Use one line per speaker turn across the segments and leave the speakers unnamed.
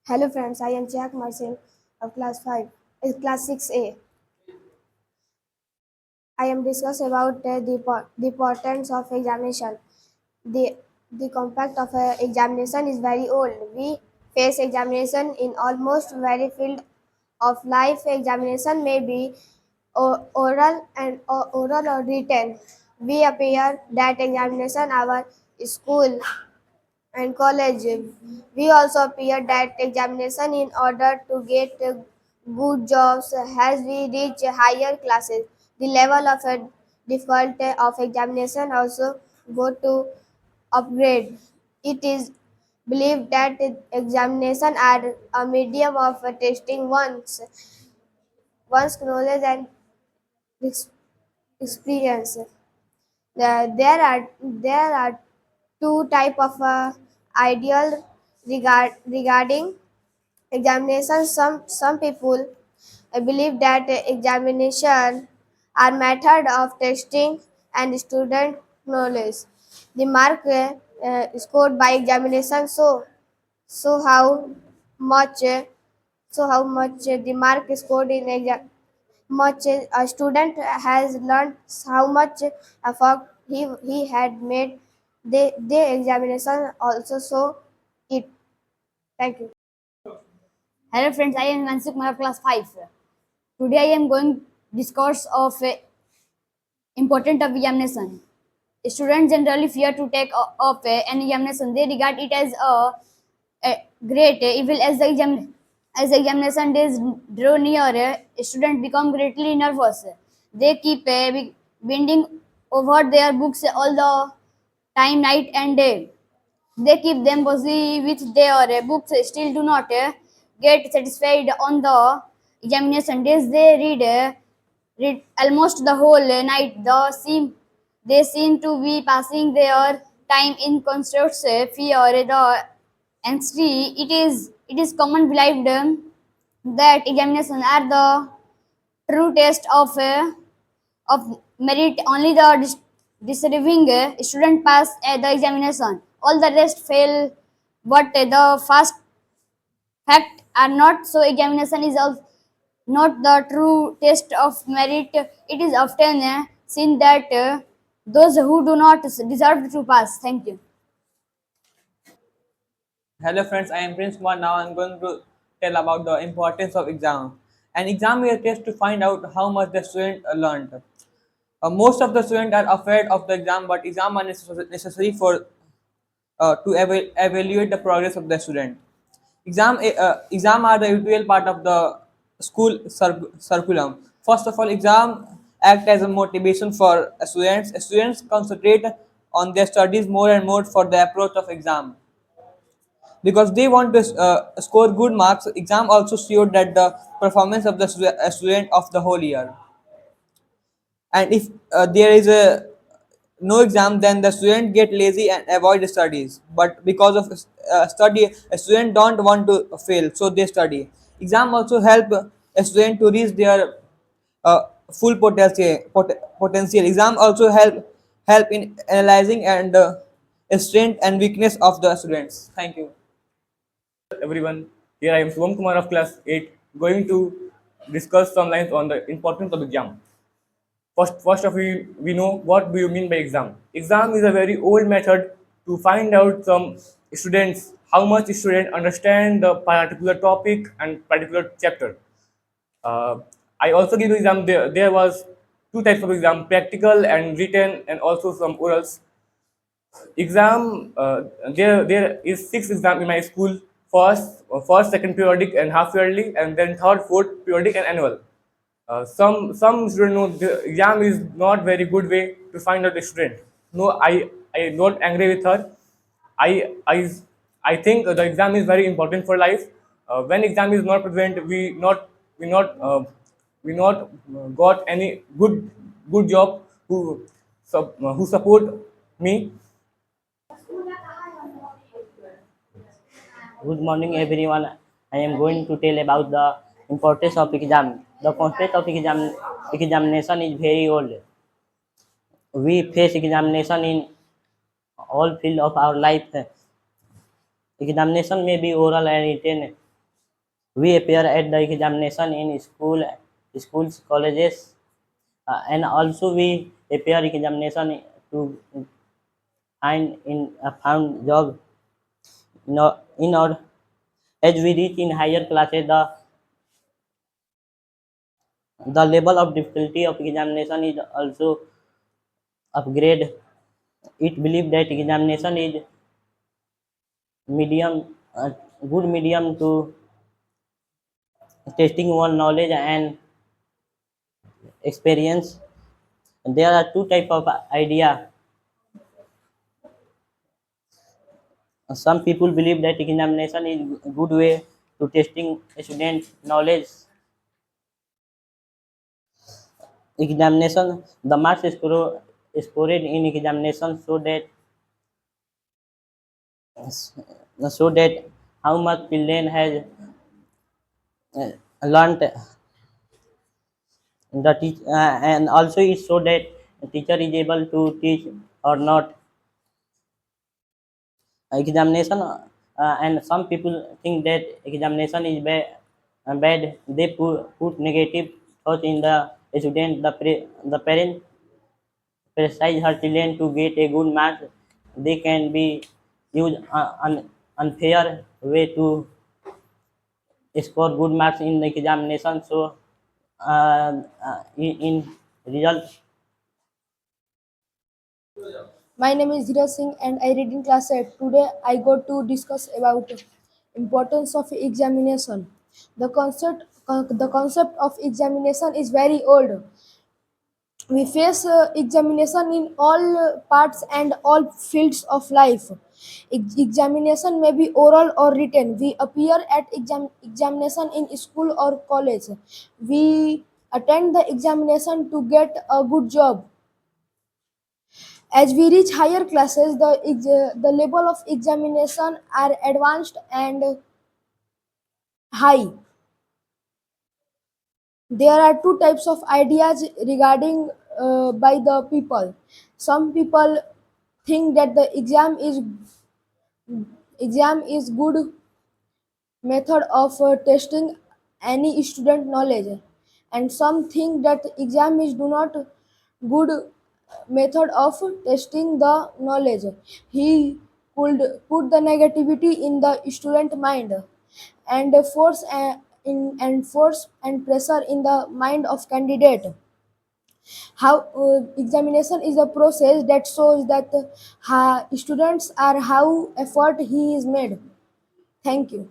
Hello friends, I am Jack Marcel of class 6A. I am discuss about the importance of examination. The, the concept of examination is very old. We face examination in almost every field of life. Examination may be oral or written. We appear that examination our school and college. We also appear that examination in order to get good jobs as we reach higher classes. The level of difficulty of examination also go to upgrade. It is believed that examination are a medium of testing one's knowledge and ex- experience. There are two type of ideal regarding examination. Some people believe that examination are method of testing and student knowledge. The mark scored by examination so much uh, how much the mark scored in exam much a student has learned how much effort he had made. The examination also show it. Thank you.
Hello friends, I am Mansuk Kumar of class 5. Today I am going discourse of important of examination. Students generally fear to take up an examination. They regard it as a great evil as the examination days draw near. Students become greatly nervous. They keep bending over their books all the time, night and day. They keep them busy with their books, still do not get satisfied on the examination days. They read almost the whole night. They seem to be passing their time in constant fear, the anxiety. It is common believed that examinations are the true test of merit. Only the deserving student pass the examination. All the rest fail. But the first fact are not so. Examination is not the true test of merit. It is often seen that those who do not deserve to pass. Thank you.
Hello friends, I am Prince Kumar. Now I am going to tell about the importance of exam. An exam is a test to find out how much the student learned. Most of the students are afraid of the exam, but exam are necessary for to evaluate the progress of the student. Exam are the usual part of the school curriculum. First of all, exam act as a motivation for students. Students concentrate on their studies more and more for the approach of exam because they want to score good marks. Exam also showed that the performance of the student of the whole year. And if there is a no exam, then the student get lazy and avoid studies. But because of study, a student don't want to fail, so they study. Exam also help a student to reach their uh, full potential. Exam also help in analyzing and strength and weakness of the students. Thank you.
Everyone. Here I am Shivam Kumar of class 8 going to discuss some lines on the importance of exam. First of all, we know what do you mean by exam. Exam is a very old method to find out some students how much student understand the particular topic and particular chapter. Uh, I also give exam. There was two types of exam: practical and written, and also some orals exam. There is six exam in my school: first, second periodic and half yearly, and then third, fourth periodic and annual. Some students know the exam is not very good way to find out the student. No, I not angry with her. I I I think the exam is very important for life. When exam is not present, we not got any good job who support me.
Good morning, everyone. I am going to tell about the importance of exam. The concept of examination is very old. We face examination in all field of our life. Examination may be oral and written. We appear at the examination in schools, colleges, and also we appear examination to found job. In our as we reach in higher classes, the level of difficulty of examination is also upgrade. It believed that examination is medium, good medium to testing one knowledge and experience. There are two type of idea. Some people believe that examination is a good way to testing a student knowledge. Examination, the marks scored in examination so that how much children has learned and also it show that teacher is able to teach or not. Examination and some people think that examination is bad. They put negative thoughts in the student. The parent pressurize her children to get a good mark. They can be use unfair way to score good marks in the examination. So in result,
My name is Dhiraj Singh and I read in class 8. Today I got to discuss about importance of examination. The concept of examination is very old. We face examination in all parts and all fields of life. Examination may be oral or written. We appear at examination in school or college. We attend the examination to get a good job. As we reach higher classes, the level of examination are advanced and high. There are two types of ideas regarding by the people. Some people think that the exam is good method of testing any student knowledge, and some think that exam is do not good method of testing the knowledge. He could put the negativity in the student mind and force and pressure in the mind of candidate. How examination is a process that shows that students are how effort he is made. Thank you.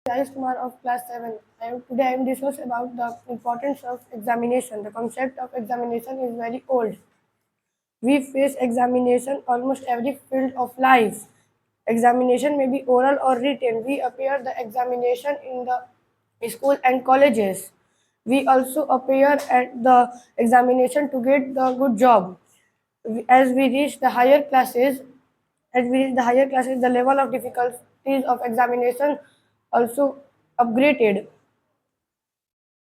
Rajesh Kumar of class 7. Today I am discuss about the importance of examination. The concept of examination is very old. We face examination almost every field of life. Examination may be oral or written. We appear the examination in the school and colleges. We also appear at the examination to get the good job. As we reach the higher classes, the level of difficulties of examination also upgraded.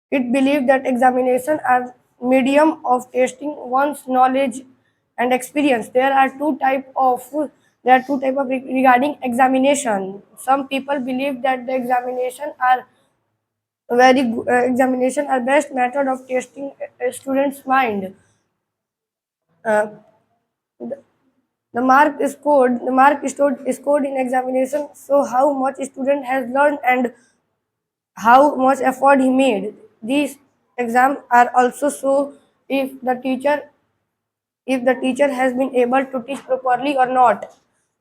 It believed that examination are medium of testing one's knowledge and experience. There are two type of regarding examination. Some people believe that the examination are best method of testing a student's mind. Uh, the mark scored in examination show how much student has learned and how much effort he made. These exams are also show if the teacher has been able to teach properly or not.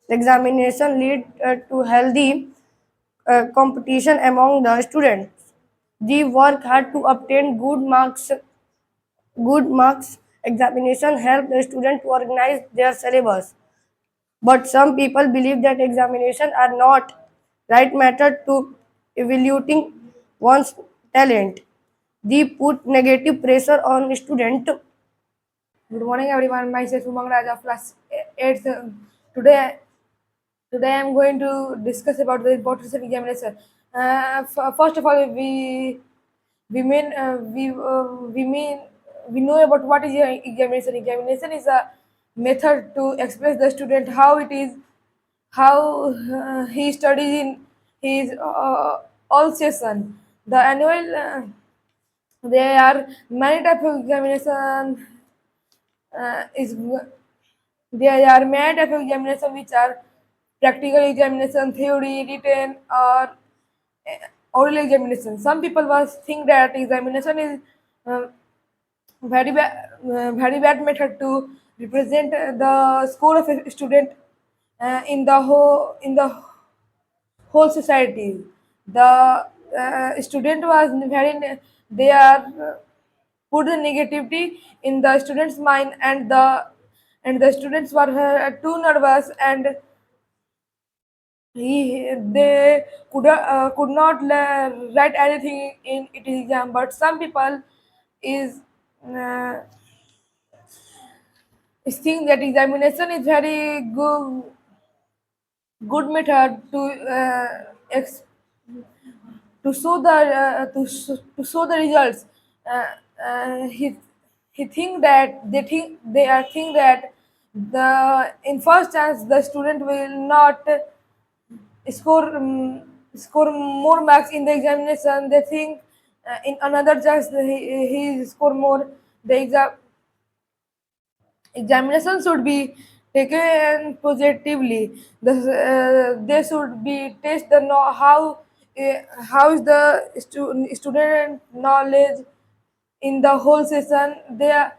The examination lead to healthy competition among the students. They work hard to obtain good marks. Good marks examination help the student to organize their syllabus. But some people believe that examination are not right method to evaluating one's talent. They put negative pressure on student.
Good morning, everyone. Myself Umang Raj of class 8. Today, today I am going to discuss about the importance of examination. First of all, we mean we know about what is examination. Examination is a method to express the student how it is, how he studies in his all session. The annual there are many types of examination. Is There are many types of examination which are practical examination, theory, written, or oral examination. Some people was think that examination is uh, very bad method to represent the score of a student in the whole society. The student was they are put the negativity in the student's mind, and the students were too nervous, and they could not write anything in it exam. But some people is uh, think that examination is very good method to show the to show the results. Uh, he think that they are think that in first chance the student will not score more marks in the examination. They think in another chance he score more. The examination should be taken positively. They should be test the know how is the student knowledge in the whole session. They are,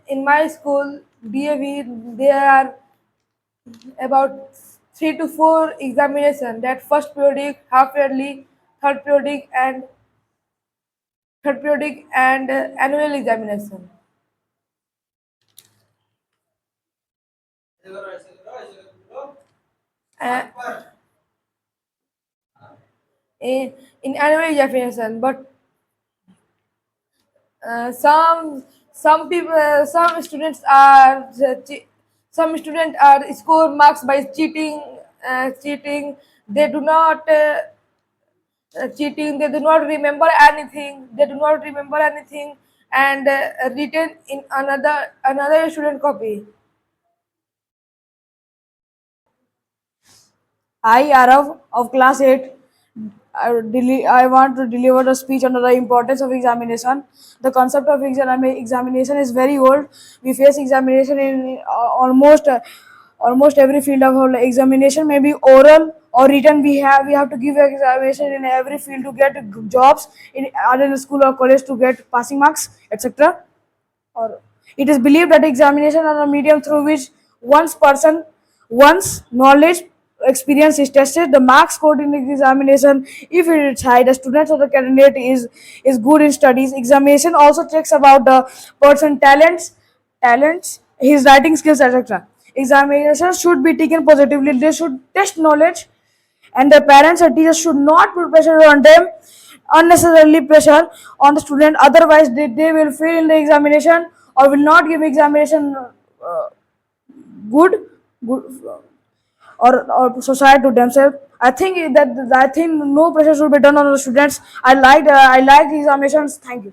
in my school DAV, there are about 3 to 4 examination. That first periodic, half yearly, third periodic, and annual examination. Uh, in annual examination, but some students are some students are score marks by cheating. They do not cheating. They do not remember anything. And written in another student copy.
I, Arav of class 8, I want to deliver a speech on the importance of examination. The concept of examination is very old. We face examination in almost every field of our life. Examination may be oral or written. We have to give examination in every field to get jobs in either in school or college to get passing marks, etc. Or it is believed that examination are a medium through which one's knowledge experience is tested. The marks scored in the examination, if it is high, the student or the candidate is good in studies. Examination also checks about the person talents, his writing skills, etc. Examinations should be taken positively. They should test knowledge, and the parents and teachers should not put pressure on them, unnecessarily pressure on the student. Otherwise they will fail in the examination or will not give examination good good or society to themselves. I think no pressure should be done on the students. I like examinations. Thank you.